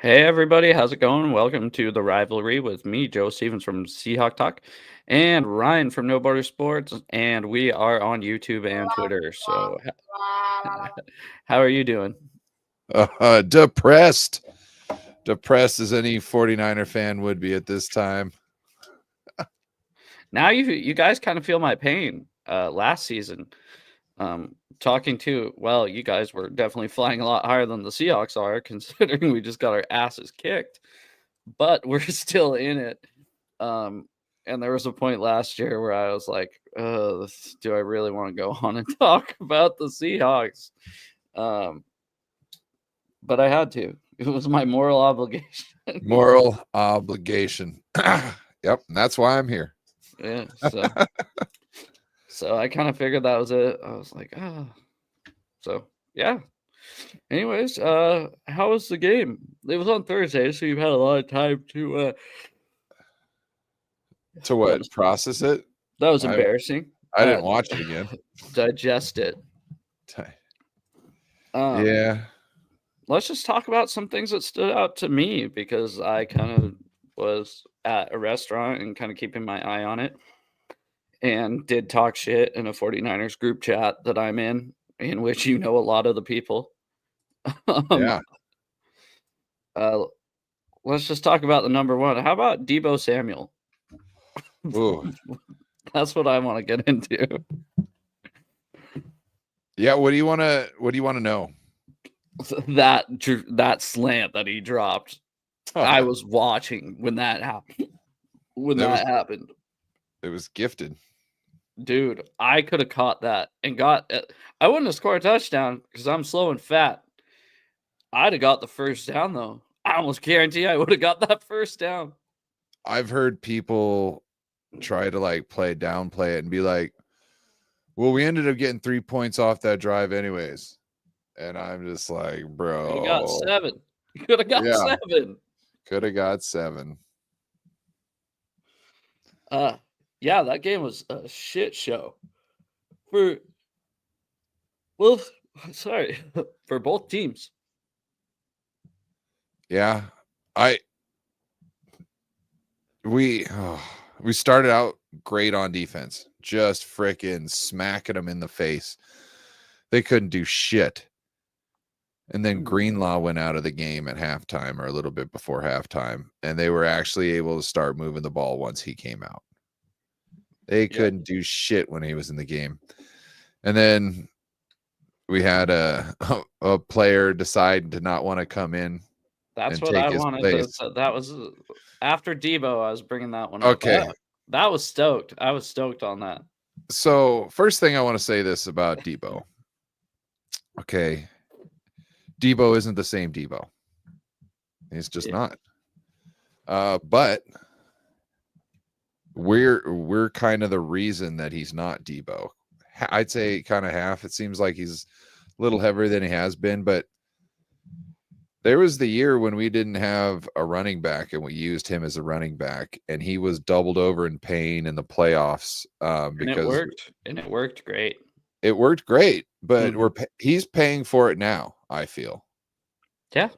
Hey everybody, how's it going? Welcome to the Rivalry with me, Joe Stevens from Seahawk Talk, and Ryan from No Border Sports, and we are on YouTube and Twitter. So, how are you doing? Depressed. Depressed as any 49er fan would be at this time. Now you guys kind of feel my pain. Last season, talking to you guys were definitely flying a lot higher than the Seahawks are, considering we just got our asses kicked, but we're still in it. And there was a point last year where I was like, do I really want to go on and talk about the Seahawks? But I had to. It was my moral obligation. Moral obligation. Yep, that's why I'm here. Yeah. So I kind of figured that was it. I was like, So yeah. Anyways, how was the game? It was on Thursday, so you've had a lot of time to To what? Process it? that was embarrassing. I didn't watch it again. Digest it. Yeah. Let's just talk about some things that stood out to me because I kind of was at a restaurant and kind of keeping my eye on it and did talk shit in a 49ers group chat that I'm in which you know a lot of the people. Yeah. Let's just talk about the number one. How about Debo Samuel? Ooh. That's what I want to get into. Yeah, what do you want to know? That slant that he dropped. Oh, I was watching when that happened. Happened. It was gifted. Dude, I could have caught that and got it. I wouldn't have scored a touchdown because I'm slow and fat. I'd have got the first down, though. I almost guarantee I would have got that first down. I've heard people try to downplay it and be like, well, we ended up getting 3 points off that drive anyways. And I'm just like, bro. You got 7. You could have got 7. Could have got 7. Yeah, that game was a shit show. For both teams. Yeah. We started out great on defense, just freaking smacking them in the face. They couldn't do shit. And then Greenlaw went out of the game at halftime or a little bit before halftime, and they were actually able to start moving the ball once he came out. They couldn't do shit when he was in the game. And then we had a player decide to not want to come in. That's what I wanted to. That was after Debo. I was bringing that one up. Okay. That was stoked. I was stoked on that. So first thing I want to say this about Debo. Okay. Debo isn't the same Debo. He's just not. But we're kind of the reason that he's not Debo. I'd say kind of half. It seems like he's a little heavier than he has been, but there was the year when we didn't have a running back and we used him as a running back, and he was doubled over in pain in the playoffs. Because it worked great. It worked great, but he's paying for it now, I feel. Yeah.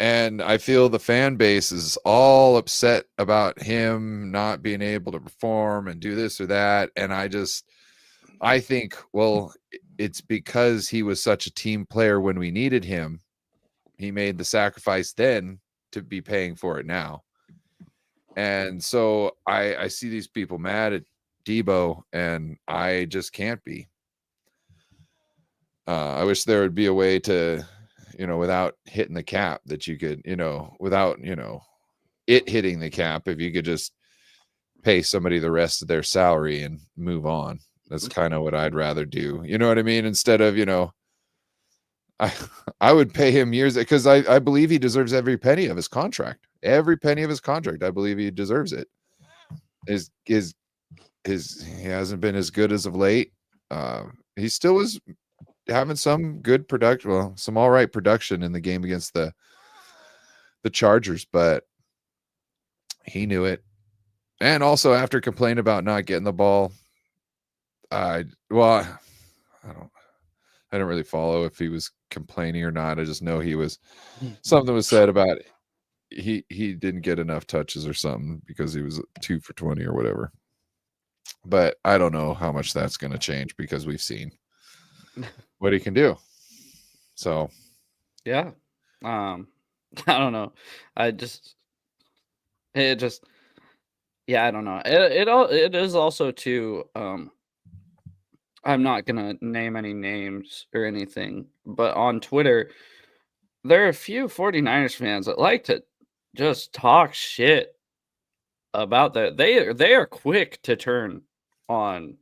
And I feel the fan base is all upset about him not being able to perform and do this or that. And I think, well, it's because he was such a team player when we needed him. He made the sacrifice then to be paying for it now. And so I see these people mad at Debo, and I just can't be. I wish there would be a way to, without hitting the cap, that you could, without, it hitting the cap, if you could just pay somebody the rest of their salary and move on. That's kind of what I'd rather do. You know what I mean? Instead of, I would pay him years, because I believe he deserves every penny of his contract. Every penny of his contract. I believe he deserves it. He hasn't been as good as of late. He still was having some good production, some all right production in the game against the Chargers, but he knew it. And also, after complaining about not getting the ball, I don't really follow if he was complaining or not. I just know something was said about he didn't get enough touches or something because he was 2 for 20 or whatever. But I don't know how much that's going to change because we've seen what he can do. So yeah. I don't know. I just it just yeah, I don't know. It is also too I'm not gonna name any names or anything, but on Twitter, there are a few 49ers fans that like to just talk shit about that. They are quick to turn on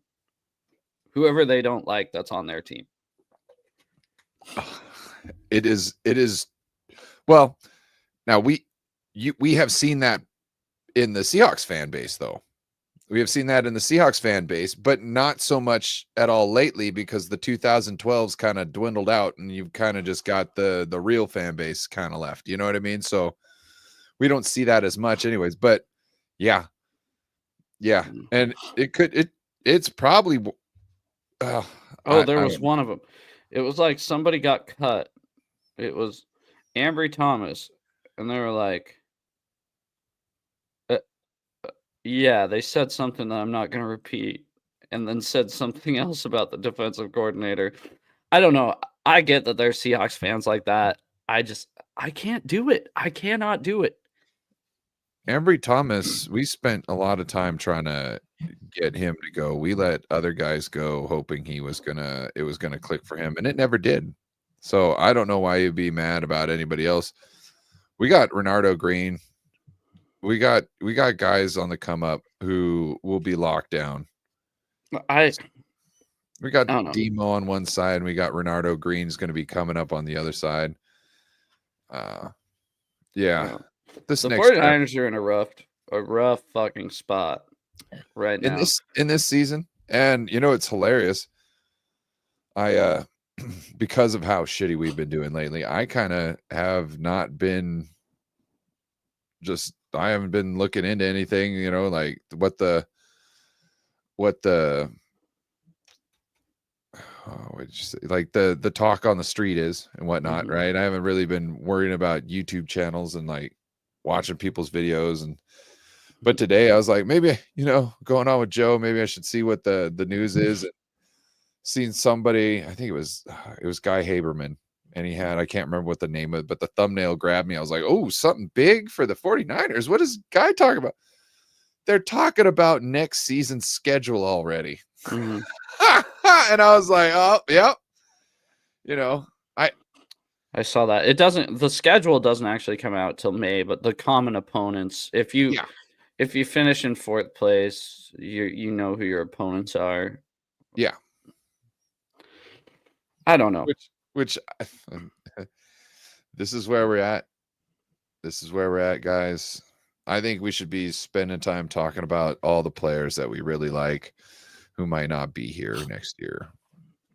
whoever they don't like that's on their team. it is well, now we have seen that in the Seahawks fan base, though. We have seen that in the Seahawks fan base, but not so much at all lately because the 2012s kind of dwindled out and you've kind of just got the real fan base kind of left. You know what I mean? So we don't see that as much anyways, but yeah. And it's probably, there was one of them. It was like somebody got cut. It was Ambry Thomas. And they were like, yeah, they said something that I'm not going to repeat, and then said something else about the defensive coordinator. I don't know. I get that there's Seahawks fans like that. I can't do it. I cannot do it. Ambry Thomas, we spent a lot of time trying to get him to go. We let other guys go, hoping it was gonna click for him, and it never did. So I don't know why you'd be mad about anybody else. We got Renardo Green. We got guys on the come up who will be locked down. We got Demo on one side, and we got Renardo Green's going to be coming up on the other side. Yeah. The 49ers are in a rough fucking spot right now. In this season. And you know it's hilarious. I because of how shitty we've been doing lately, I kind of have not been I haven't been looking into anything, you know, like what the like the talk on the street is and whatnot, right? I haven't really been worrying about YouTube channels and like watching people's videos but today I was like, maybe, you know, going on with Joe, maybe I should see what the news is. And seeing somebody, I think it was Guy Haberman, and he had, I can't remember what the name of it, but the thumbnail grabbed me. I was like, oh, something big for the 49ers. What is Guy talking about? They're talking about next season's schedule already. And I was like, oh, yep. You know, I saw that. The schedule doesn't actually come out till May, but the common opponents, if you finish in 4th place, you know who your opponents are. Yeah. I don't know. Which this is where we're at. This is where we're at, guys. I think we should be spending time talking about all the players that we really like who might not be here next year.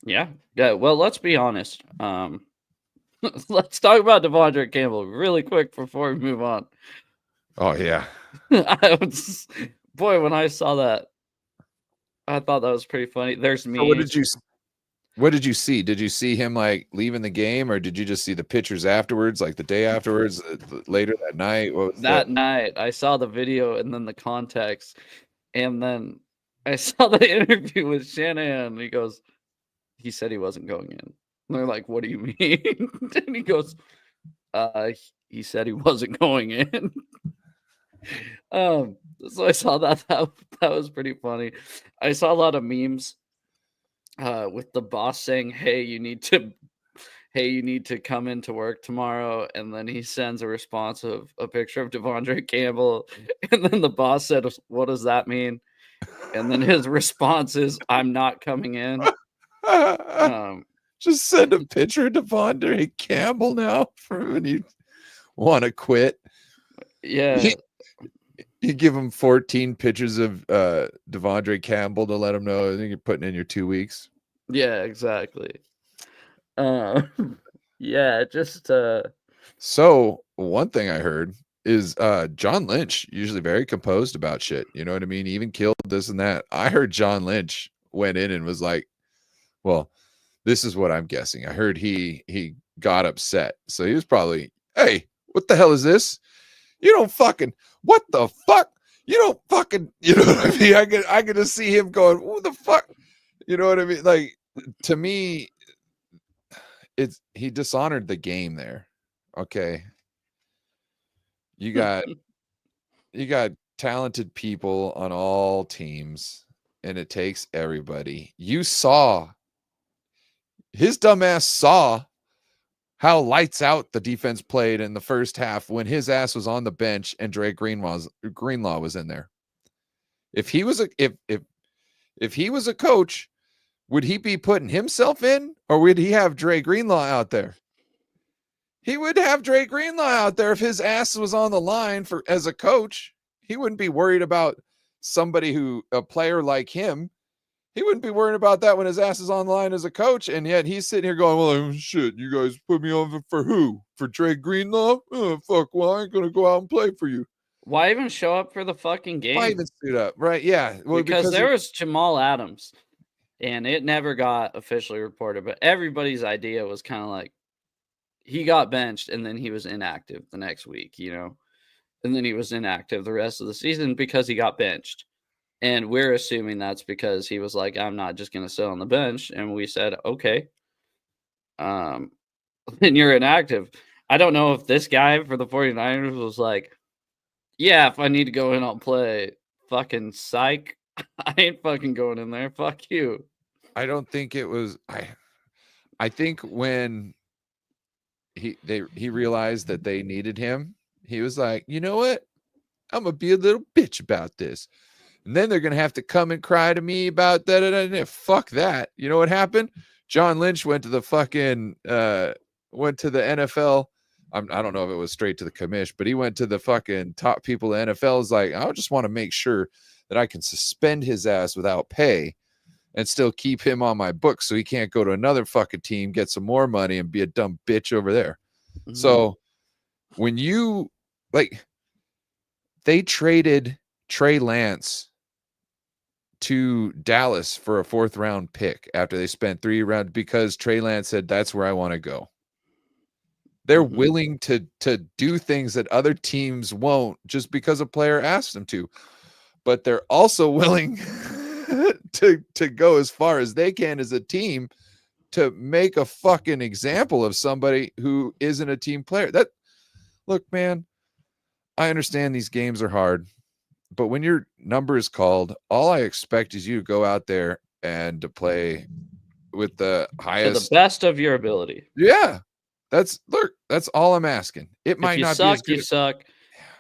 Yeah. Well, let's be honest. Let's talk about Devondre Campbell really quick before we move on. Oh yeah. Boy, when I saw that, I thought that was pretty funny. There's me. So what did you see? Did you see him like leaving the game, or did you just see the pictures afterwards, like the day afterwards, later that night? Night, I saw the video and then the context, and then I saw the interview with Shanahan. And he said he wasn't going in. And they're like, "What do you mean?" And he goes, "He said he wasn't going in." So I saw that was pretty funny. I saw a lot of memes with the boss saying, hey, you need to come into work tomorrow, and then he sends a response of a picture of Devondre Campbell, and then the boss said, what does that mean? And then his response is, I'm not coming in. Just send a picture of Devondre Campbell now for when you want to quit. Yeah. You give him 14 pictures of Devondre Campbell to let him know I think you're putting in your 2 weeks. Yeah, exactly. Yeah, just So one thing I heard is John Lynch, usually very composed about shit. You know what I mean? He even killed this and that. I heard John Lynch went in and was like, well, this is what I'm guessing. I heard he got upset. So he was probably, hey, what the hell is this? You don't fucking, what the fuck? You don't fucking, you know what I mean? I could just see him going, who the fuck? You know what I mean? Like, to me, he dishonored the game there. Okay. You got talented people on all teams, and it takes everybody. You saw his dumbass saw how lights out the defense played in the first half when his ass was on the bench and Dre Greenlaw was in there. If he was if he was a coach, would he be putting himself in, or would he have Dre Greenlaw out there? He would have Dre Greenlaw out there if his ass was on the line for as a coach. He wouldn't be worried about a player like him. He wouldn't be worried about that when his ass is on the line as a coach, and yet he's sitting here going, well, shit, you guys put me on for who? For Dre Greenlaw? Oh, fuck, well, I ain't going to go out and play for you. Why even show up for the fucking game? Why even suit up? Right, yeah. Well, because there was Jamal Adams, and it never got officially reported, but everybody's idea was kind of like he got benched, and then he was inactive the next week, and then he was inactive the rest of the season because he got benched. And we're assuming that's because he was like, I'm not just going to sit on the bench. And we said, okay. Then you're inactive. I don't know if this guy for the 49ers was like, yeah, if I need to go in, I'll play. Fucking psych. I ain't fucking going in there. Fuck you. I don't think it was. I think when he realized that they needed him, he was like, you know what? I'm going to be a little bitch about this. And then they're going to have to come and cry to me about that. Fuck that. You know what happened? John Lynch went to the NFL. I don't know if it was straight to the commish, but he went to the fucking top people in the NFL. Is like, I just want to make sure that I can suspend his ass without pay and still keep him on my book so he can't go to another fucking team, get some more money, and be a dumb bitch over there. Mm-hmm. So when they traded Trey Lance to Dallas for a 4th round pick after they spent 3 rounds because Trey Lance said, that's where I want to go. They're willing to do things that other teams won't just because a player asks them to, but they're also willing to go as far as they can as a team to make a fucking example of somebody who isn't a team player. Look, man, I understand these games are hard. But when your number is called, all I expect is you to go out there and to play with the highest, to the best of your ability. Yeah, that's all I'm asking. It might not be as good. You suck,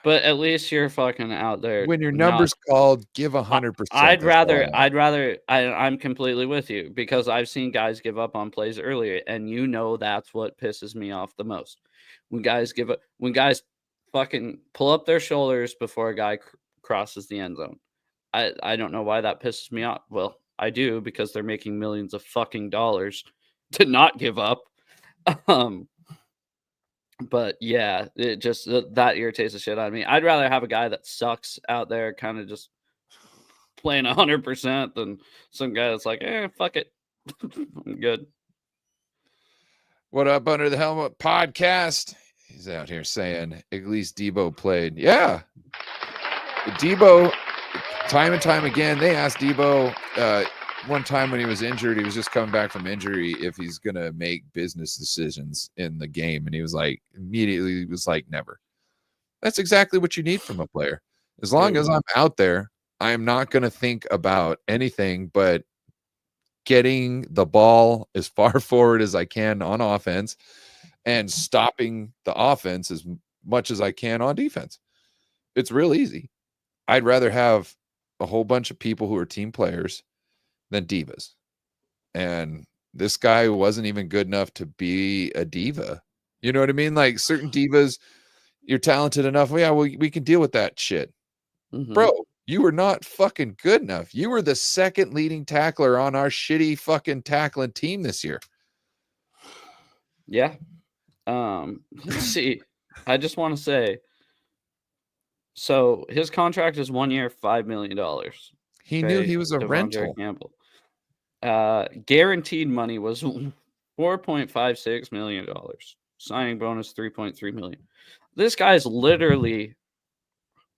but at least you're fucking out there. When your number's called, give 100%. I'm completely with you because I've seen guys give up on plays earlier, and that's what pisses me off the most. When guys give up, when guys fucking pull up their shoulders before a guy crosses the end zone. I don't know why that pisses me off. Well, I do because they're making millions of fucking dollars to not give up. But yeah, it just that irritates the shit out of me. I'd rather have a guy that sucks out there kind of just playing 100% than some guy that's like, fuck it. I'm good. What up, Under the Helmet podcast? He's out here saying at least Debo played. Yeah. Debo, time and time again, they asked Debo one time when he was injured, he was just coming back from injury, if he's going to make business decisions in the game. And he was like, immediately was like, never. That's exactly what you need from a player. As long as I'm out there, I am not going to think about anything but getting the ball as far forward as I can on offense and stopping the offense as much as I can on defense. It's real easy. I'd rather have a whole bunch of people who are team players than divas. And this guy wasn't even good enough to be a diva. You know what I mean? Like certain divas, you're talented enough. Well, yeah, we can deal with that shit. Mm-hmm. Bro, you were not fucking good enough. You were the second leading tackler on our shitty fucking tackling team this year. Yeah. Let's see. I just want to say, so his contract is 1 year, $5 million. He knew he was a rental. Campbell. Guaranteed money was $4.56 million. Signing bonus $3.3 million. This guy's literally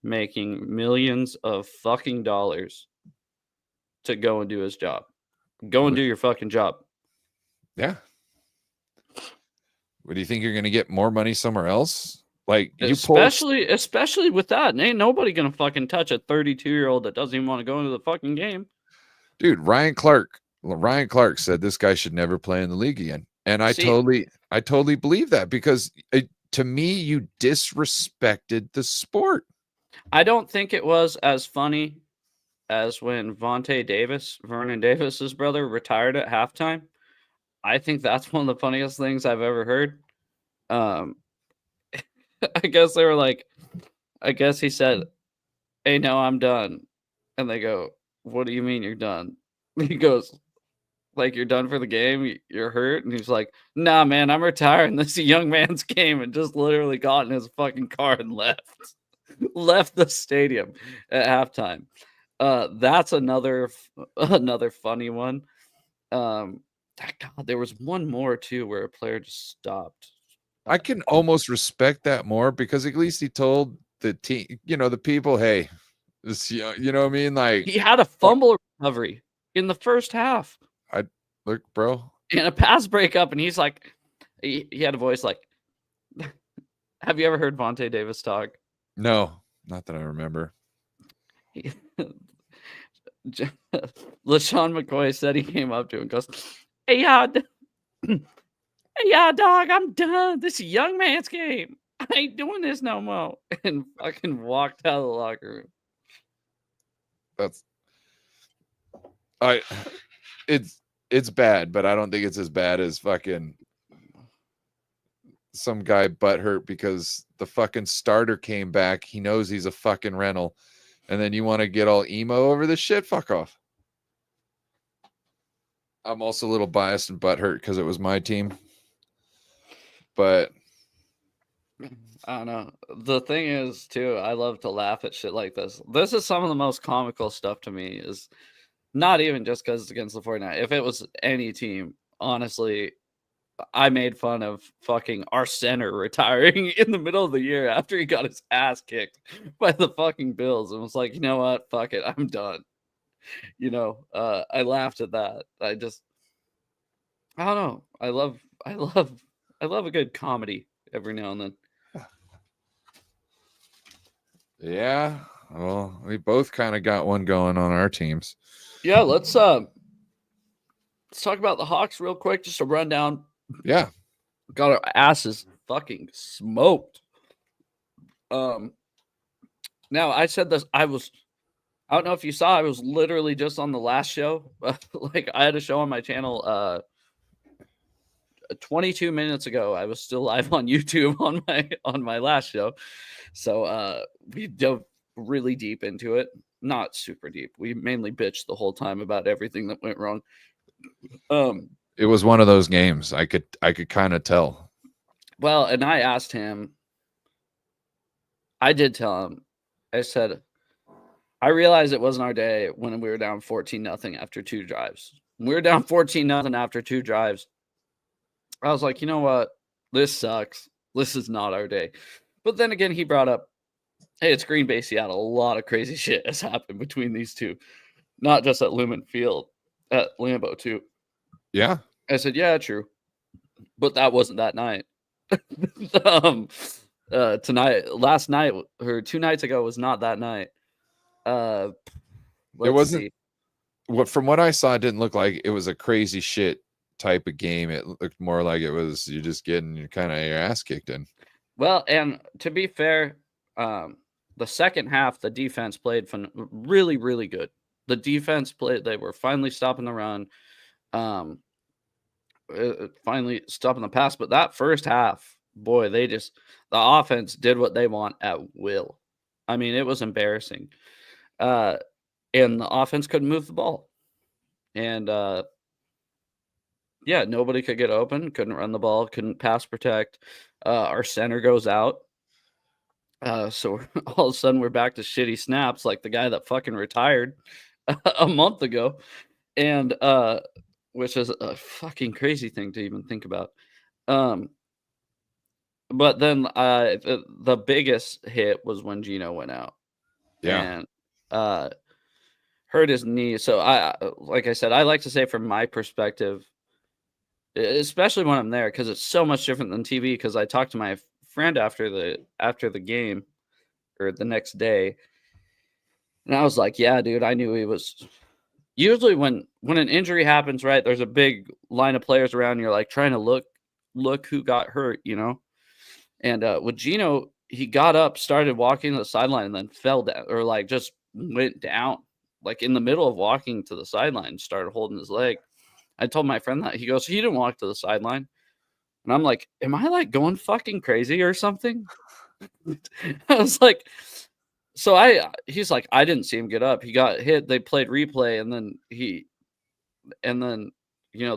making millions of fucking dollars to go and do his job. Go and do your fucking job. Yeah. What do you think, you're going to get more money somewhere else? Like, you pull, Especially with that. Ain't nobody going to fucking touch a 32-year-old that doesn't even want to go into the fucking game. dude, Ryan Clark said this guy should never play in the league again. And I totally believe that, because to me, you disrespected the sport. I don't think it was as funny as when Vernon Davis's brother, retired at halftime. I think that's one of the funniest things I've ever heard. I guess they were like, I guess he said, "Hey, no, I'm done." And they go, "What do you mean you're done?" He goes, "Like, you're done for the game? You're hurt?" And he's like, "Nah, man, I'm retiring. This is a young man's game." And just literally got in his fucking car and left. Left the stadium at halftime. That's another funny one. God, there was one more too where a player just stopped. I can almost respect that more, because at least he told the team, the people, hey, this, you know what I mean? Like, He had a fumble recovery in the first half. Look, bro. And a pass breakup, and he's like, he had a voice like, have you ever heard Vontae Davis talk? No, not that I remember. LaShawn McCoy said he came up to him and goes, hey, dog, I'm done. This is a young man's game. I ain't doing this no more. And fucking walked out of the locker room. It's bad, but I don't think it's as bad as fucking some guy butthurt because the fucking starter came back. He knows he's a fucking rental. And then you want to get all emo over this shit? Fuck off. I'm also a little biased and butthurt because it was my team. But I don't know. The thing is, too, I love to laugh at shit like this. This is some of the most comical stuff to me, is not even just because it's against the 49ers. If it was any team, honestly, I made fun of fucking our center retiring in the middle of the year after he got his ass kicked by the fucking Bills, and was like, you know what? Fuck it. I'm done. I laughed at that. I don't know. I love a good comedy every now and then. Yeah. Well, we both kind of got one going on our teams. Yeah, let's talk about the Hawks real quick. Just a rundown. Yeah. Got our asses fucking smoked. Now I said this. I don't know if you saw, I was literally just on the last show. Like, I had a show on my channel 22 minutes ago. I was still live on YouTube on my last show. So we dove really deep into it. Not super deep. We mainly bitched the whole time about everything that went wrong. It was one of those games. I could kind of tell. Well, and I asked him. I did tell him. I said, I realized it wasn't our day when we were down 14-0 after 2 drives. When we were down 14-0 after 2 drives, I was like, you know what? This sucks. This is not our day. But then again, he brought up, hey, it's Green Bay, Seattle. A lot of crazy shit has happened between these two. Not just at Lumen Field, at Lambeau too. Yeah. I said, yeah, true. But that wasn't that night. Last night, or 2 nights ago, was not that night. It wasn't. From what I saw, it didn't look like it was a crazy shit type of game. It looked more like it was you just getting your ass kicked in. Well, and to be fair, the second half, the defense played really, really good. The defense played. They were finally stopping the run, finally stopping the pass. But that first half, boy, the offense did what they want at will. I mean, it was embarrassing. And the offense couldn't move the ball. And yeah, nobody could get open, couldn't run the ball, couldn't pass protect. Our center goes out. So all of a sudden we're back to shitty snaps like the guy that fucking retired a month ago. And which is a fucking crazy thing to even think about. But then the biggest hit was when Geno went out. and hurt his knee. So like I said, I like to say from my perspective, especially when I'm there, because it's so much different than TV. Because I talked to my friend after the game or the next day, and I was like, "Yeah, dude, I knew he was." Usually, when an injury happens, right, there's a big line of players around. You're like trying to look who got hurt, And with Geno, he got up, started walking to the sideline, and then fell down, or like just went down, like in the middle of walking to the sideline, started holding his leg. I told my friend that. He goes, he didn't walk to the sideline. And I'm like, am I like going fucking crazy or something? I was like, he's like, I didn't see him get up. He got hit. They played replay, and then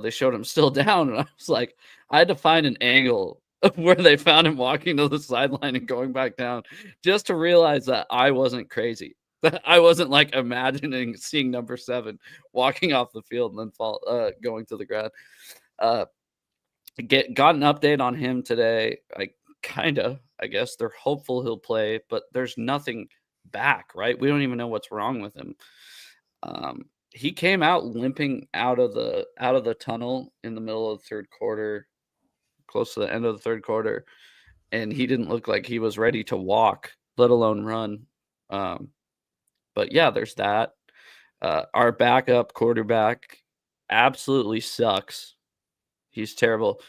they showed him still down. And I was like, I had to find an angle where they found him walking to the sideline and going back down just to realize that I wasn't crazy. That I wasn't like imagining seeing number 7 walking off the field and then going to the ground. Got an update on him today. I guess they're hopeful he'll play, but there's nothing back, right? We don't even know what's wrong with him. He came out limping out of the tunnel in the middle of the third quarter, close to the end of the third quarter, and he didn't look like he was ready to walk, let alone run. But yeah, there's that. Our backup quarterback absolutely sucks. He's terrible.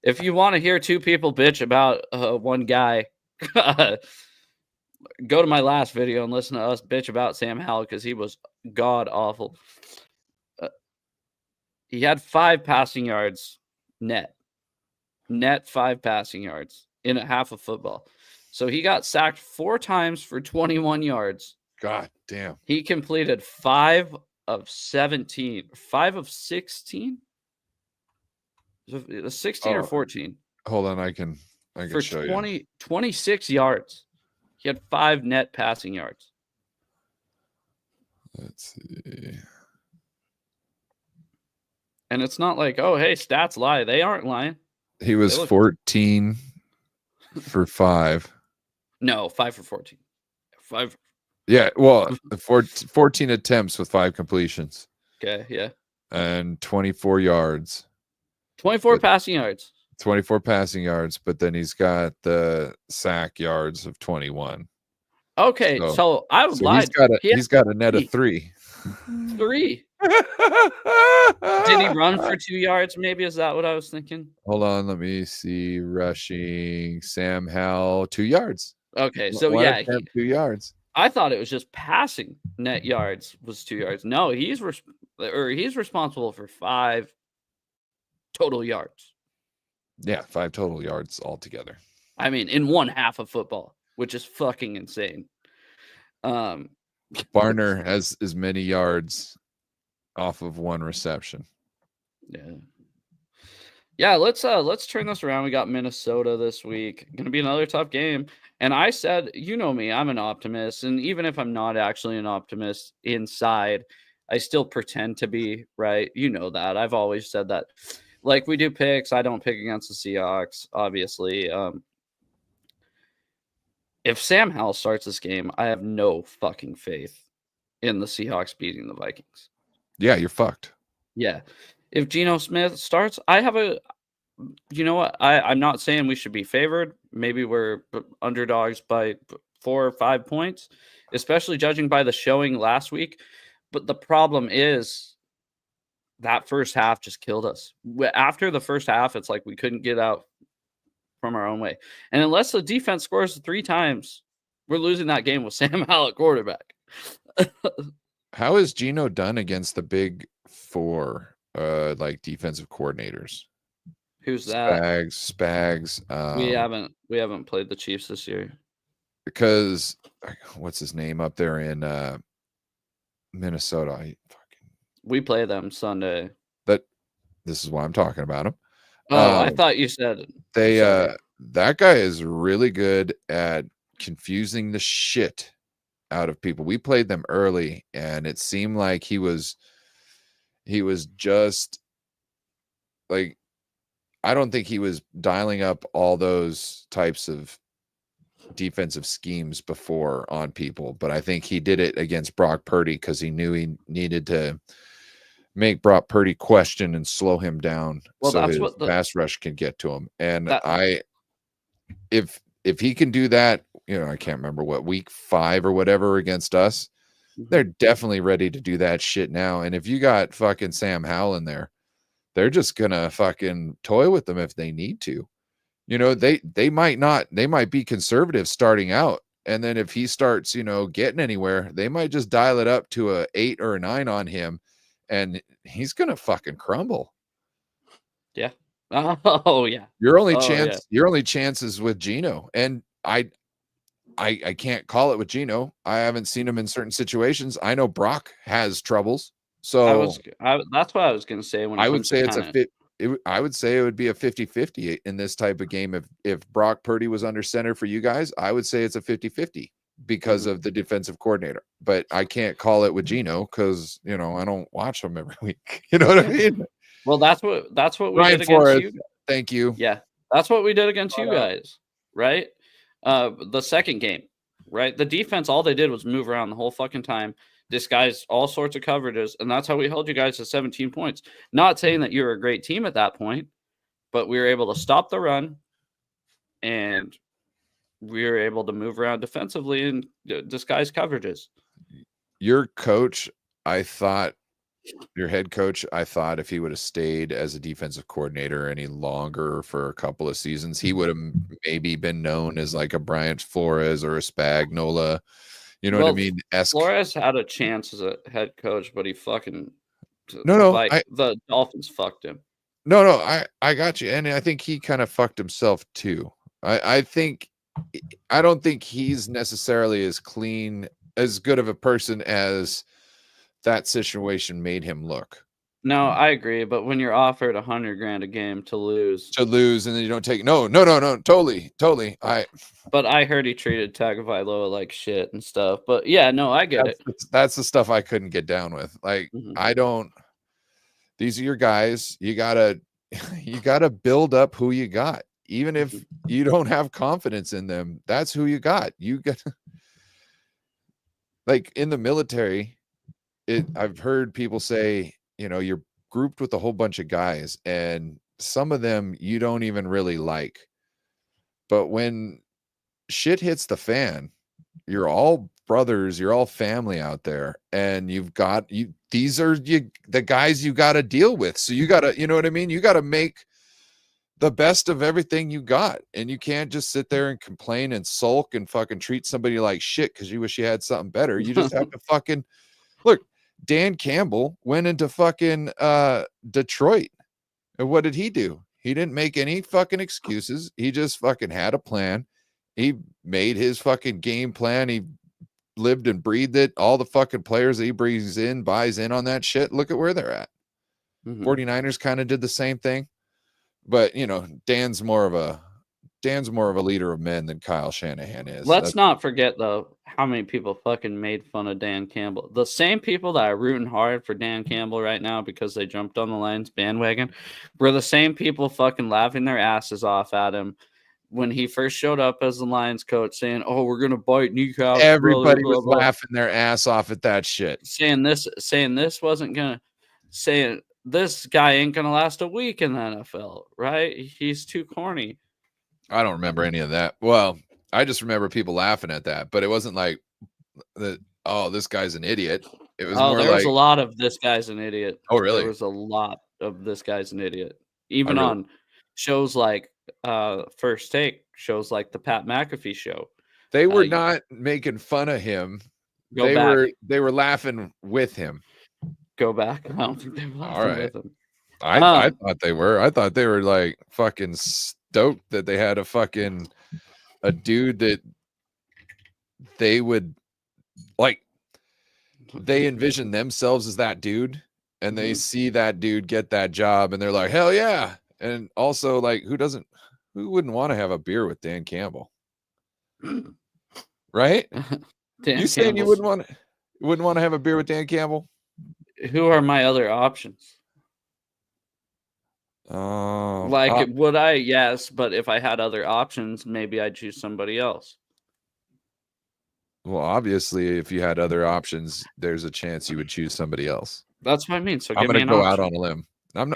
If you want to hear 2 people bitch about one guy, go to my last video and listen to us bitch about Sam Howell because he was god awful. He had 5 passing yards net 5 passing yards in a half of football. So he got sacked 4 times for 21 yards. God damn. He completed 5 of 17, 5 of 16. 16 or 14. Hold on, I can for show 26 yards. He had 5 net passing yards. Let's see. And it's not like, oh, hey, stats lie. They aren't lying. He was 14 for 5. No, 5 for 14. 5. Yeah, well, 14 attempts with 5 completions. Okay, yeah. And 24 yards. 24 passing yards. 24 passing yards, but then he's got the sack yards of 21. Okay, so I would lie. He's got a net of 3. 3. Did he run for 2 yards? Maybe is that what I was thinking? Hold on, let me see. Rushing Sam Howell 2 yards. Okay, so yeah, 2 yards. I thought it was just passing net yards was 2 yards. No, he's responsible for 5 total yards. Yeah, 5 total yards altogether. I mean, in one half of football, which is fucking insane. Barner has as many yards off of 1 reception. Yeah, let's turn this around. We got Minnesota this week. Gonna be another tough game. And I said, you know me, I'm an optimist. And even if I'm not actually an optimist inside, I still pretend to be, right? You know that. I've always said that. Like we do picks. I don't pick against the Seahawks, obviously. If Sam Howell starts this game, I have no fucking faith in the Seahawks beating the Vikings. Yeah, you're fucked. Yeah. If Geno Smith starts, I have you know what? I'm not saying we should be favored. Maybe we're underdogs by 4 or 5 points, especially judging by the showing last week. But the problem is that first half just killed us. After the first half, it's like we couldn't get out from our own way. And unless the defense scores 3 times, we're losing that game with Sam Howell at quarterback. How is Geno done against the big 4 like defensive coordinators? Who's that? Spags. We haven't played the Chiefs this year. Because what's his name up there in Minnesota? We play them Sunday. This is why I'm talking about him. Oh, I thought you said that guy is really good at confusing the shit out of people. We played them early, and it seemed like he was just like, I don't think he was dialing up all those types of defensive schemes before on people, but I think he did it against Brock Purdy because he knew he needed to make Brock Purdy question and slow him down Well, so that's his what pass rush can get to him. And that if he can do that, I can't remember what week 5 or whatever against us, they're definitely ready to do that shit now. And if you got fucking Sam Howell in there, they're just gonna fucking toy with them if they need to. They might be conservative starting out. And then if he starts, getting anywhere, they might just dial it up to a 8 or a 9 on him, and he's gonna fucking crumble. Yeah. Oh yeah. Your only chance is with Geno. And I can't call it with Geno. I haven't seen him in certain situations. I know Brock has troubles. So that's what I was gonna say when it I would comes say to it's a fit. I would say it would be a 50-50 in this type of game. If Brock Purdy was under center for you guys, I would say it's a 50-50 because of the defensive coordinator. But I can't call it with Geno because I don't watch him every week. You know what I mean? Well, that's what we Ryan did Forrest, against you. thank you. Yeah, that's what we did against you guys, right? The second game, right? The defense, all they did was move around the whole fucking time, disguise all sorts of coverages, and that's how we held you guys to 17 points. Not saying that you were a great team at that point, but we were able to stop the run, and we were able to move around defensively and disguise coverages. Your coach, I thought, your head coach, I thought if he would have stayed as a defensive coordinator any longer for a couple of seasons, he would have maybe been known as like a Bryant Flores or a Spagnuolo. You know what I mean? Flores had a chance as a head coach, but he fucking the Dolphins fucked him. No, I got you. And I think he kind of fucked himself too. I don't think he's necessarily as clean, as good of a person as that situation made him look. No, I agree. But when you're offered $100,000 a game to lose, and then you don't take no, totally. But I heard he treated Tagovailoa like shit and stuff. But yeah, no, I get it. That's the stuff I couldn't get down with. Like I don't. These are your guys. You gotta build up who you got, even if you don't have confidence in them. That's who you got. You got like in the military. I've heard people say, you're grouped with a whole bunch of guys, and some of them you don't even really like. But when shit hits the fan, you're all brothers, you're all family out there, and these are the guys you got to deal with. So you got to, you know what I mean? You got to make the best of everything you got, and you can't just sit there and complain and sulk and fucking treat somebody like shit because you wish you had something better. You just have to fucking look. Dan Campbell went into fucking Detroit, and what did he do? He didn't make any fucking excuses. He just fucking had a plan. He made his fucking game plan. He lived and breathed it. All the fucking players that he buys in on that shit. Look at where they're at. 49ers kind of did the same thing. But, Dan's more of a leader of men than Kyle Shanahan is. Let's not forget, though, how many people fucking made fun of Dan Campbell. The same people that are rooting hard for Dan Campbell right now because they jumped on the Lions bandwagon were the same people fucking laughing their asses off at him when he first showed up as the Lions coach, saying, "Oh, we're gonna bite kneecaps." Everybody was laughing their ass off at that shit, saying this wasn't gonna, saying this guy ain't gonna last a week in the NFL, right? He's too corny. I don't remember any of that. Well, I just remember people laughing at that, but it wasn't like that. Oh, this guy's an idiot. It was more there was a lot of this guy's an idiot. Oh, really? There was a lot of this guy's an idiot. Even on shows like First Take, shows like the Pat McAfee show. They were not making fun of him. They were laughing with him. Go back. I don't think they were laughing with him. I thought they were. I thought they were like fucking stoked that they had a dude that they would like. They envision themselves as that dude, and they see that dude get that job, and they're like, hell yeah. And also, like, who wouldn't want to have a beer with Dan Campbell? Right? You saying you wouldn't want to have a beer with Dan Campbell? Who are my other options? Oh, would I? Yes, but if I had other options, maybe I'd choose somebody else. Well, obviously, if you had other options, there's a chance you would choose somebody else. That's what I mean. So I'm give me going to an go option. out on a limb. I'm not.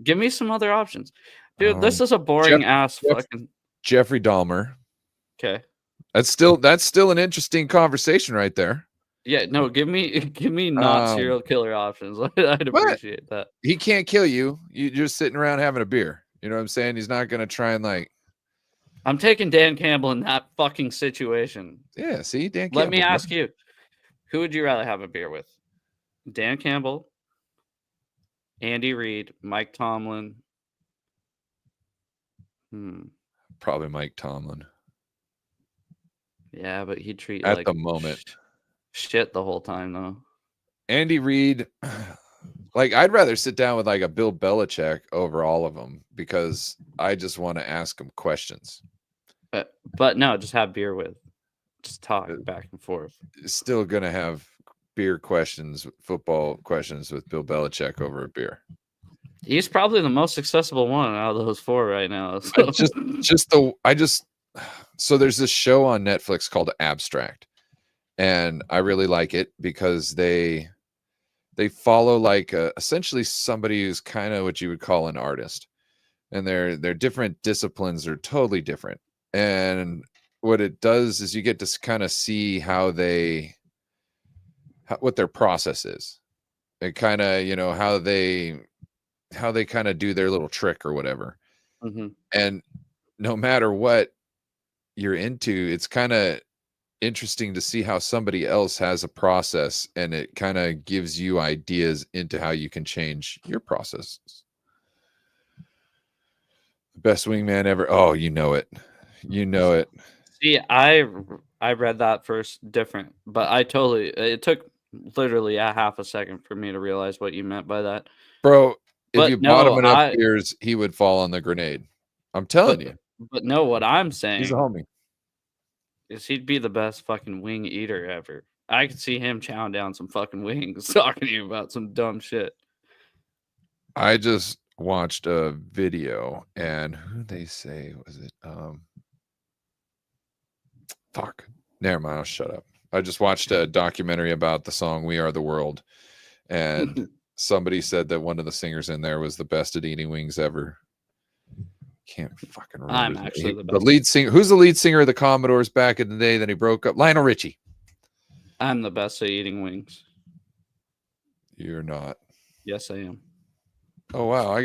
Give me some other options, dude. This is a boring ass fucking Jeffrey Dahmer. Okay. That's still an interesting conversation right there. Yeah, no, give me not serial killer options. I'd appreciate that. He can't kill you. You're just sitting around having a beer. You know what I'm saying? He's not going to try and like. I'm taking Dan Campbell in that fucking situation. Yeah, see, Dan Campbell. Let me ask you, who would you rather have a beer with? Dan Campbell, Andy Reid, Mike Tomlin. Probably Mike Tomlin. Yeah, but he'd treat at the moment shit the whole time though. Andy Reid, like I'd rather sit down with like a Bill Belichick over all of them because I just want to ask him questions. But no, just have beer with. Just talk back and forth. Still gonna have beer questions, football questions with Bill Belichick over a beer. He's probably the most accessible one out of those four right now. So. So there's this show on Netflix called Abstract, and I really like it because they follow like essentially somebody who's kind of what you would call an artist, and their different disciplines are totally different. And what it does is you get to kind of see what their process is. It kind of, you know, how they kind of do their little trick or whatever. Mm-hmm. And no matter what you're into, it's kind of interesting to see how somebody else has a process, and it kind of gives you ideas into how you can change your processes. Best wingman ever. Oh, you know it. See, I read that first different, but it took literally a half a second for me to realize what you meant by that. Bro, if you bought him enough beers, he would fall on the grenade. I'm telling you. But no, what I'm saying, he's a homie, is he'd be the best fucking wing eater ever. I could see him chowing down some fucking wings talking to you about some dumb shit. I just watched a video, and who they say was it? Fuck. Never mind. I'll shut up. I just watched a documentary about the song "We Are the World," and somebody said that one of the singers in there was the best at eating wings ever. Can't fucking remember. I'm actually the best. The lead singer. Who's the lead singer of the Commodores back in the day? Then he broke up. Lionel Richie. I'm the best at eating wings. You're not. Yes, I am. Oh wow,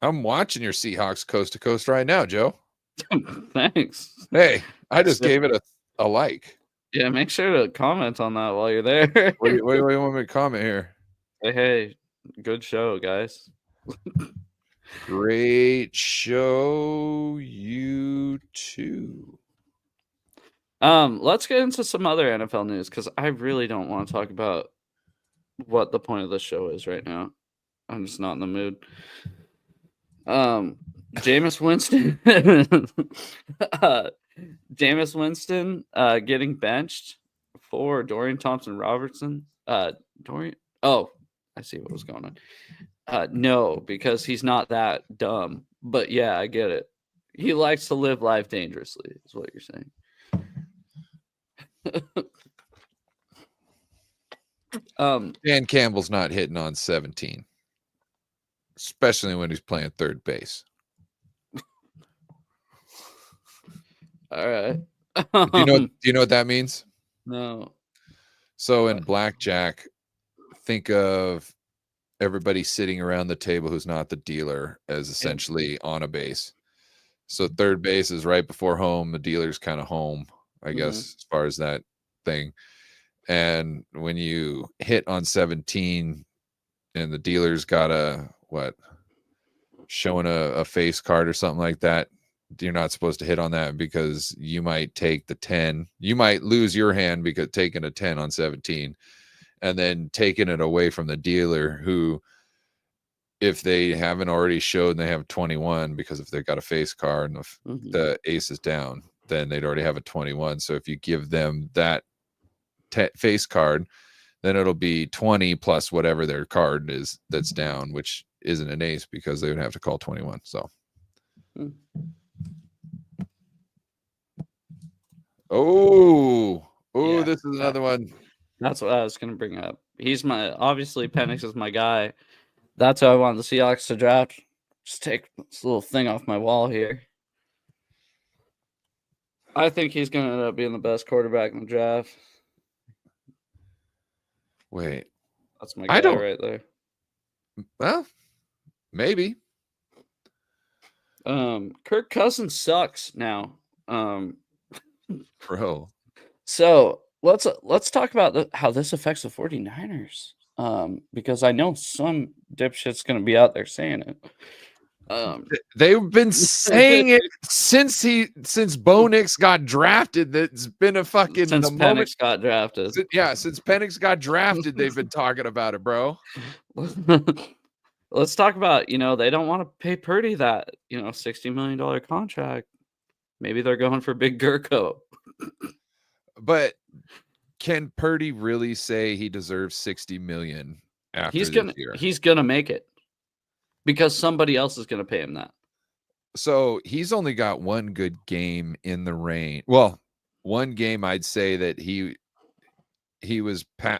I'm watching your Seahawks coast to coast right now, Joe. Thanks. Hey, I just gave it a like. Yeah, make sure to comment on that while you're there. What do you want me to comment here? Hey, good show, guys. Great show, you too. Let's get into some other NFL news because I really don't want to talk about what the point of this show is right now. I'm just not in the mood. Jameis Winston getting benched for Dorian Thompson-Robertson. I see what was going on. No, because he's not that dumb. But yeah, I get it. He likes to live life dangerously, is what you're saying. Dan Campbell's not hitting on 17, especially when he's playing third base. All right. Do you know what that means? No. So in blackjack, think of everybody sitting around the table who's not the dealer as essentially on a base. So third base is right before home. The dealer's kind of home, I guess, as far as that thing. And when you hit on 17 and the dealer's got showing a face card or something like that, you're not supposed to hit on that because you might take the 10. You might lose your hand because taking a 10 on 17 and then taking it away from the dealer who, if they haven't already showed and they have 21, because if they've got a face card and the ace is down, then they'd already have a 21. So if you give them that face card, then it'll be 20 plus whatever their card is that's down, which isn't an ace because they would have to call 21. So Oh, Yeah, this is another one. that's what I was gonna bring up. He's obviously Penix is my guy. That's who I want the Seahawks to draft. Just take this little thing off my wall here. I think he's gonna end up being the best quarterback in the draft. Wait, That's my I guy don't. right there. Well, maybe. Kirk Cousins sucks now. Bro. So let's talk about how this affects the 49ers. Because I know some dipshit's gonna be out there saying it. They've been saying it since Bo Nix got drafted. That's been a fucking since the moment. Penix got drafted. Since Penix got drafted, they've been talking about it, bro. Let's talk about, they don't want to pay Purdy that, $60 million contract. Maybe they're going for Big Gurko. But can Purdy really say he deserves $60 million after this year? He's gonna make it because somebody else is gonna pay him that. So he's only got one good game in the rain. Well, one game I'd say that he was I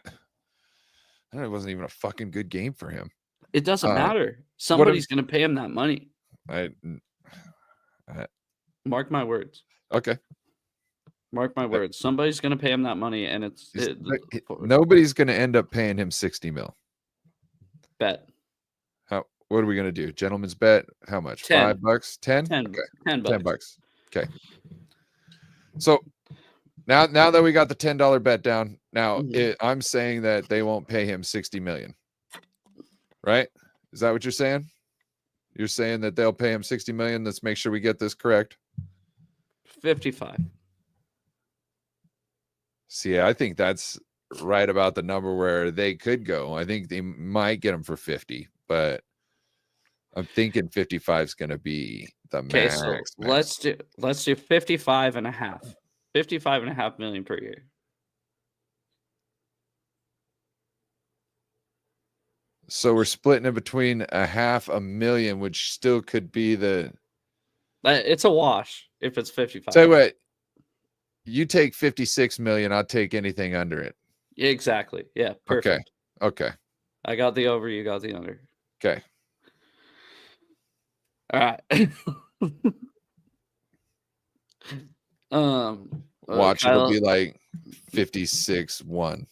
don't know, it wasn't even a fucking good game for him. It doesn't matter. Somebody's gonna pay him that money. Mark my words. Okay. Mark my words. Somebody's gonna pay him that money, and nobody's gonna end up paying him 60 mil. Bet. What are we gonna do? Gentleman's bet. How much? 10. $5? 10? 10. Okay. $10. $10. Okay. So now that we got the $10 bet down, now I'm saying that they won't pay him 60 million. Right? Is that what you're saying? You're saying that they'll pay him 60 million. Let's make sure we get this correct. 55. See, I think that's right about the number where they could go. I think they might get him for 50, but I'm thinking 55 is going to be the max. So let's do 55 and a half. 55 and a half million per year. So we're splitting it between $500,000, which still could be it's a wash if it's 55. Tell you what, you take 56 million, I'll take anything under it. Exactly. Yeah, perfect. Okay. I got the over, you got the under. Okay. All right. Watch, it'll be like 56-1.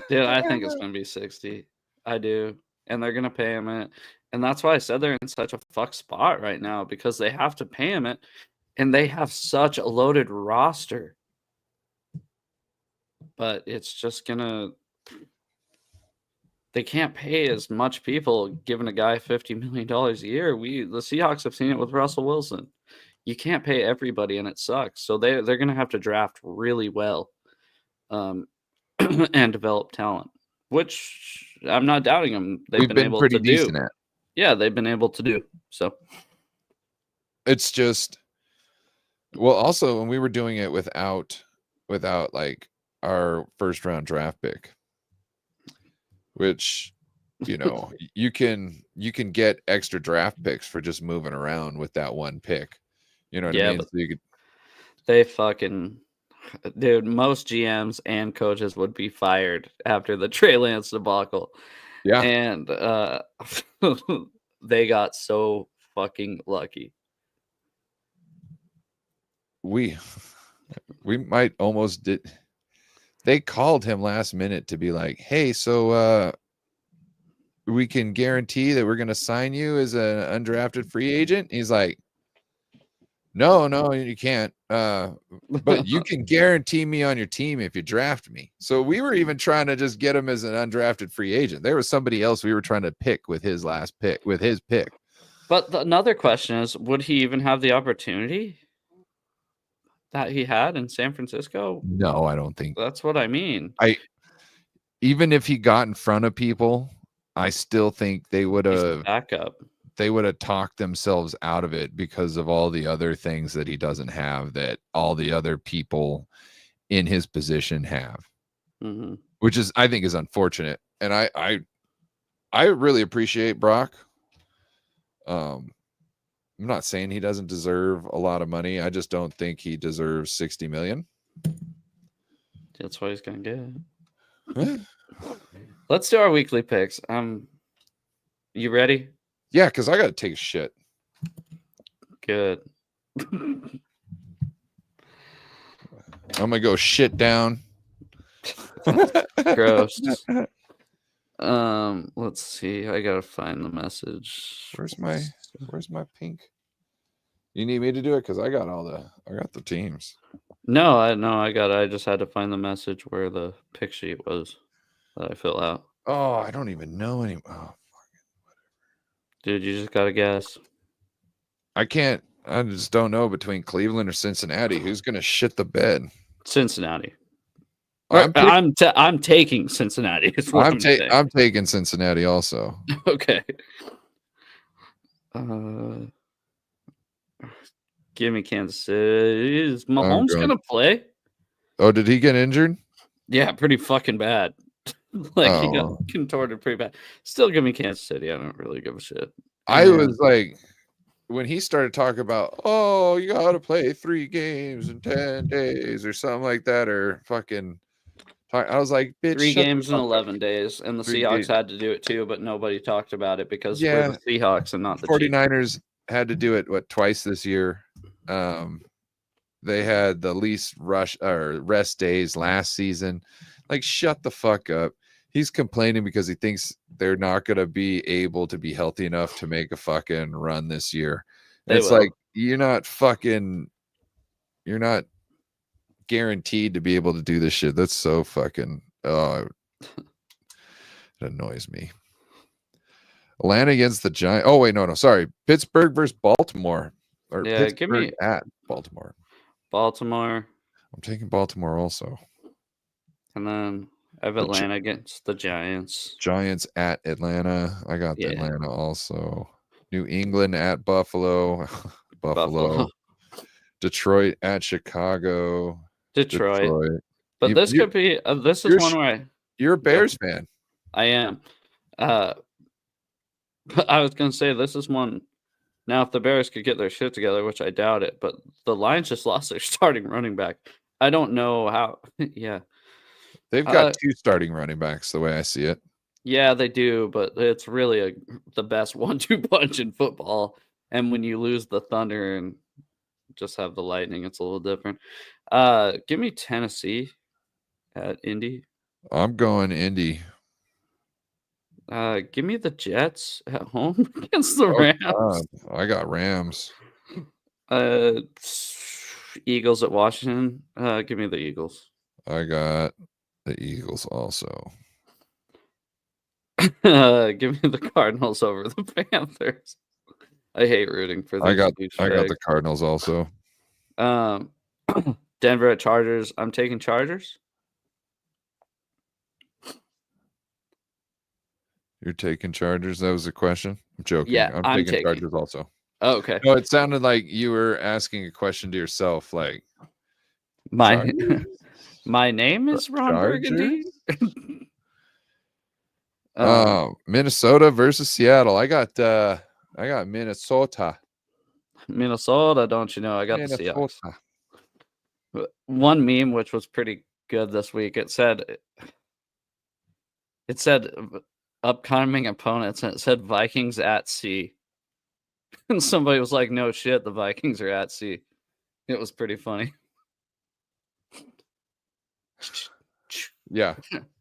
Dude, I think it's gonna be 60. I do. And they're gonna pay him it. And that's why I said they're in such a fuck spot right now, because they have to pay him it, and they have such a loaded roster. But it's just gonna, they can't pay as much people giving a guy $50 million a year. The Seahawks have seen it with Russell Wilson. You can't pay everybody, and it sucks. So they're going to have to draft really well and develop talent, which I'm not doubting them. They've been able pretty to decent do. at. Yeah, they've been able to do. So it's just, well, also when we were doing it without like our first round draft pick, which, you can get extra draft picks for just moving around with that one pick. You know what I mean? But so they fucking, dude, most GMs and coaches would be fired after the Trey Lance debacle. Yeah. And they got so fucking lucky. We might almost did. They called him last minute to be like, hey, so we can guarantee that we're going to sign you as an undrafted free agent. He's like, no, you can't. But you can guarantee me on your team if you draft me. So we were even trying to just get him as an undrafted free agent. There was somebody else we were trying to pick with his last pick, with his pick. But another question is, would he even have the opportunity that he had in San Francisco? No, I don't think. That's what I mean. Even if he got in front of people, I still think they would have backup. They would have talked themselves out of it because of all the other things that he doesn't have that all the other people in his position have, which is, I think, is unfortunate. And I really appreciate Brock. I'm not saying he doesn't deserve a lot of money. I just don't think he deserves 60 million. That's what he's gonna get. Huh? Let's do our weekly picks. You ready? Yeah, because I got to take a shit. Good. I'm gonna go shit down. Gross. Let's see. I gotta find the message. Where's my pink? You need me to do it because I got the teams. No, I just had to find the message where the pick sheet was that I fill out. Oh, I don't even know anymore. Oh, Dude, you just gotta guess. I can't. I just don't know between Cleveland or Cincinnati who's gonna shit the bed. Cincinnati. I'm taking Cincinnati. Is what I'm saying. I'm taking Cincinnati also. Okay. Give me Kansas City. Is Mahomes gonna play? Oh, did he get injured? Yeah, pretty fucking bad. He got contorted pretty bad. Still give me Kansas City. I don't really give a shit. I was like, when he started talking about, oh, you got to play 3 games in 10 days or something like that, or fucking, I was like, bitch, 3 games in 11 days, and the 3 Seahawks days. had to do it too, but nobody talked about it because we're the Seahawks and not the 49ers had to do it twice this year. They had the least rest days last season. Like, shut the fuck up. He's complaining because he thinks they're not going to be able to be healthy enough to make a fucking run this year. It's like, you're not guaranteed to be able to do this shit. That's so fucking, it annoys me. Atlanta against the Giants. Oh, wait, no, sorry. Pittsburgh versus Baltimore. Or Pittsburgh give me at Baltimore. Baltimore. I'm taking Baltimore also. And then I have Atlanta against the Giants. Giants at Atlanta. I got Atlanta also. New England at Buffalo. Buffalo. Detroit at Chicago. Detroit. But this could be. This is one where you're a Bears fan. I am. I was gonna say this is one. Now, if the Bears could get their shit together, which I doubt it, but the Lions just lost their starting running back. I don't know how. Yeah. They've got 2 starting running backs, the way I see it. Yeah, they do, but it's really the best 1-2 punch in football. And when you lose the Thunder and just have the Lightning, it's a little different. Give me Tennessee at Indy. I'm going Indy. Give me the Jets at home against the Rams. I got Rams. Eagles at Washington. Give me the Eagles. I got the Eagles also. Give me the Cardinals over the Panthers. I hate rooting for them. I got the Cardinals also. Denver at Chargers. I'm taking Chargers. You're taking Chargers? That was a question? I'm joking. Yeah, I'm taking Chargers also. Oh, okay. No, it sounded like you were asking a question to yourself, like my name is Ron Burgundy. Minnesota versus Seattle. I got Minnesota. Minnesota, don't you know? I got the Seahawks. One meme which was pretty good this week. It said upcoming opponents, and it said Vikings at sea. And somebody was like, "No shit, the Vikings are at sea." It was pretty funny. Yeah.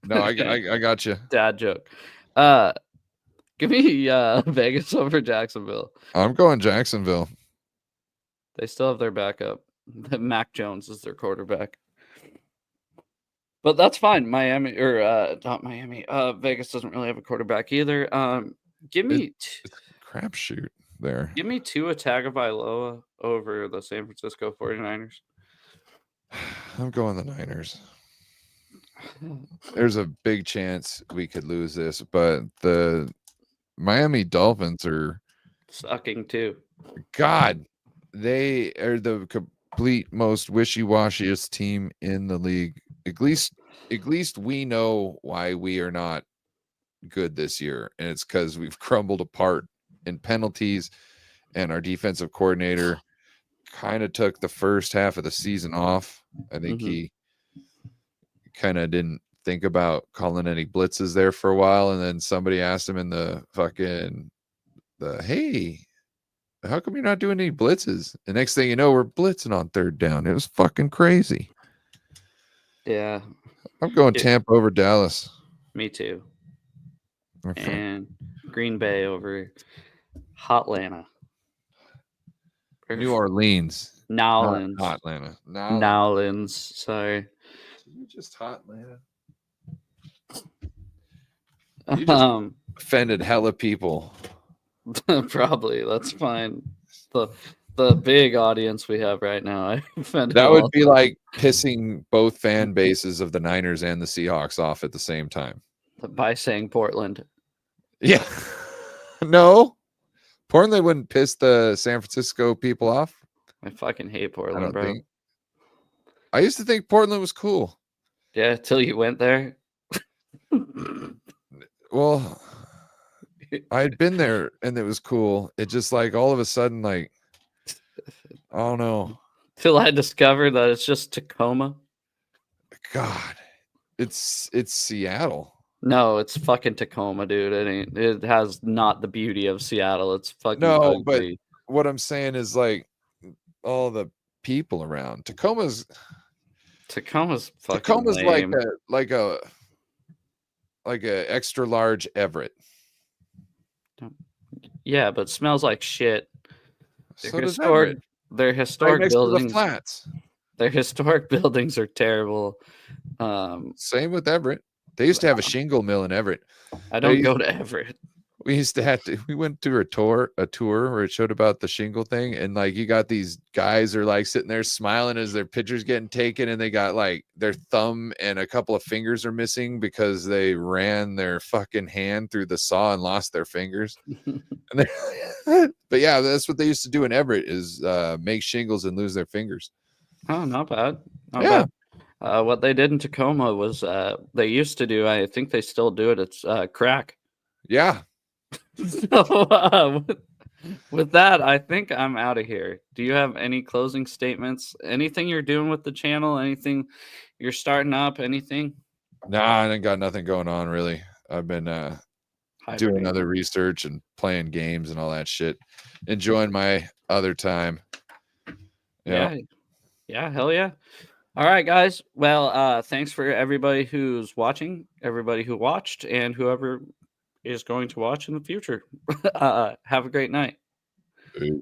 No, I got you. Dad joke. Give me Vegas over Jacksonville. I'm going Jacksonville. They still have their backup. Mac Jones is their quarterback. But that's fine. Miami or not Miami. Vegas doesn't really have a quarterback either. Give me it's a crapshoot there. Give me Tua Tagovailoa over the San Francisco 49ers. I'm going the Niners. There's a big chance we could lose this, but the Miami Dolphins are sucking too. God, they are the complete most wishy-washiest team in the league. At least we know why we are not good this year, and it's because we've crumbled apart in penalties, and our defensive coordinator kind of took the first half of the season off. I think he kind of didn't think about calling any blitzes there for a while, and then somebody asked him in the hey, how come you're not doing any blitzes? The next thing you know, we're blitzing on third down. It was fucking crazy. Yeah. I'm going Tampa over Dallas. Me too. Okay. And Green Bay over Hotlanta. New Orleans. Nowlands. Not Atlanta. Nowlands. Sorry. You just Hotlanta. You just offended hella people. Probably. That's fine. The big audience we have right now. I offended that would be like pissing both fan bases of the Niners and the Seahawks off at the same time. By saying Portland. Yeah. No. Portland wouldn't piss the San Francisco people off. I fucking hate Portland, bro. I used to think Portland was cool. Yeah, till you went there. Well, I had been there and it was cool. It just like all of a sudden, like, I don't know. Till I discovered that it's just Tacoma. God, it's Seattle. No, it's fucking Tacoma, dude. It has not the beauty of Seattle. It's fucking ugly. But what I'm saying is like all the people around. Tacoma's fucking lame. like a extra large Everett. Yeah, but smells like shit. So does Everett. Their historic right buildings. To the flats. Their historic buildings are terrible. Same with Everett. They used to have a shingle mill in Everett. I don't go to Everett. We used to have to. We went to a tour where it showed about the shingle thing, and like you got these guys are like sitting there smiling as their pictures getting taken, and they got like their thumb and a couple of fingers are missing because they ran their fucking hand through the saw and lost their fingers. But yeah, that's what they used to do in Everett is make shingles and lose their fingers. Oh, not bad. Not bad. What they did in Tacoma was they used to do. I think they still do it. It's crack. Yeah. So with that, I think I'm out of here. Do you have any closing statements? Anything you're doing with the channel? Anything you're starting up? Anything? Nah, I ain't got nothing going on really. I've been doing other research and playing games and all that shit. Enjoying my other time. Yeah, hell yeah. All right, guys. Well, thanks for everybody who's watching, everybody who watched, and whoever is going to watch in the future. Have a great night. Peace.